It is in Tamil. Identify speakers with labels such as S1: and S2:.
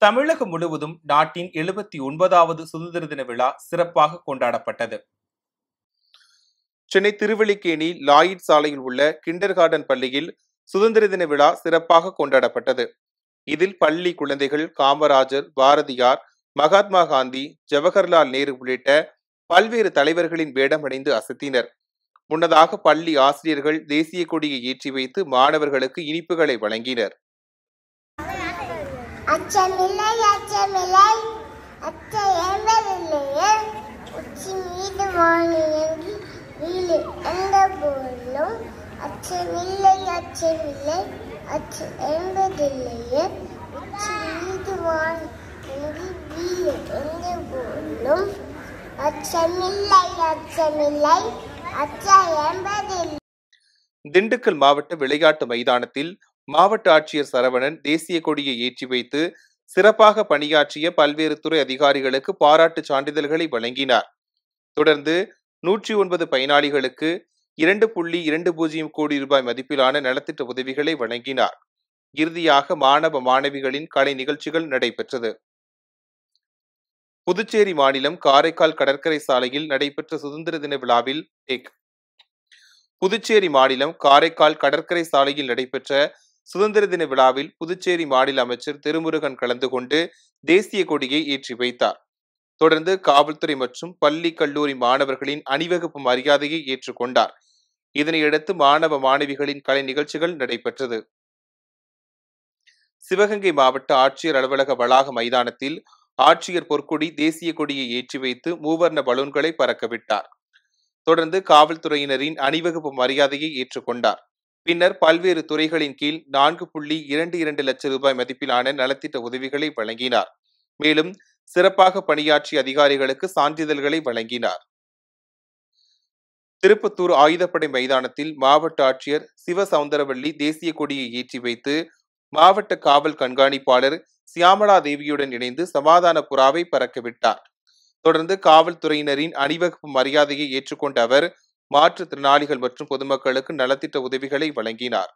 S1: தமிழகம் முழுவதும் நாட்டின் 79வது சுதந்திர தின விழா சிறப்பாக கொண்டாடப்பட்டது. சென்னை திருவல்லிக்கேணி லாயிட் சாலையில் உள்ள கிண்டர் கார்டன் பள்ளியில் சுதந்திர தின விழா சிறப்பாக கொண்டாடப்பட்டது. இதில் பள்ளி குழந்தைகள் காமராஜர், பாரதியார், மகாத்மா காந்தி, ஜவஹர்லால் நேரு உள்ளிட்ட பல்வேறு தலைவர்களின் வேடமணிந்து அசத்தினர். முன்னதாக பள்ளி ஆசிரியர்கள் தேசிய கொடியை ஏற்றி வைத்து மாணவர்களுக்கு இனிப்புகளை வழங்கினர்.
S2: அச்சமில்லை அச்சமில்லை அச்ச என்பதில்லையே உச்சி மீது வானியங்கி வீடு எந்த போலும் அச்சமில்லை அச்சமில்லை அச்ச என்பதில்லையே உச்சி மீது வானியங்கி வீடு எந்த போலும் அச்சமில்லை அச்சமில்லை அச்ச என்பதில்லை.
S1: திண்டுக்கல் மாவட்ட விளையாட்டு மைதானத்தில் மாவட்ட ஆட்சியர் சரவணன் தேசிய கொடியை ஏற்றி வைத்து சிறப்பாக பணியாற்றிய பல்வேறு துறை அதிகாரிகளுக்கு பாராட்டு சான்றிதழ்களை வழங்கினார். தொடர்ந்து 109 பயனாளிகளுக்கு 2.20 கோடி ரூபாய் மதிப்பிலான நலத்திட்ட உதவிகளை வழங்கினார். இறுதியாக மாணவ மாணவிகளின் கலை நிகழ்ச்சிகள் நடைபெற்றது. புதுச்சேரி மாநிலம் காரைக்கால் கடற்கரை சாலையில் நடைபெற்ற சுதந்திர தின விழாவில் புதுச்சேரி மாநிலம் காரைக்கால் கடற்கரை சாலையில் நடைபெற்ற சுதந்திர தின விழாவில் புதுச்சேரி மாநில அமைச்சர் திருமுருகன் கலந்து கொண்டு தேசிய கொடியை ஏற்றி வைத்தார். தொடர்ந்து காவல்துறை மற்றும் பள்ளி கல்லூரி மாணவர்களின் அணிவகுப்பு மரியாதையை ஏற்றுக்கொண்டார். இதனையடுத்து மாணவ மாணவிகளின் கலை நிகழ்ச்சிகள் நடைபெற்றது. சிவகங்கை மாவட்ட ஆட்சியர் அலுவலக வளாக மைதானத்தில் ஆட்சியர் பொற்கொடி தேசிய கொடியை ஏற்றி வைத்து மூவர்ண பலூன்களை பறக்கவிட்டார். தொடர்ந்து காவல்துறையினரின் அணிவகுப்பு மரியாதையை ஏற்றுக்கொண்டார். பின்னர் பல்வேறு துறைகளின் கீழ் 4.22 லட்சம் ரூபாய் மதிப்பிலான நலத்திட்ட உதவிகளை வழங்கினார். மேலும் சிறப்பாக பணியாற்றிய அதிகாரிகளுக்கு சான்றிதழ்களை வழங்கினார். திருப்பத்தூர் ஆயுதப்படை மைதானத்தில் மாவட்ட ஆட்சியர் சிவசவுந்தரவல்லி தேசிய கொடியை ஏற்றி வைத்து மாவட்ட காவல் கண்காணிப்பாளர் சியாமலா தேவியுடன் இணைந்து சமாதான புறாவை பறக்கவிட்டார். தொடர்ந்து காவல்துறையினரின் அணிவகுப்பு மரியாதையை ஏற்றுக்கொண்ட அவர் மாற்றுத்திறனாளிகள் மற்றும் பொதுமக்களுக்கு நலத்திட்ட உதவிகளை வழங்கினார்.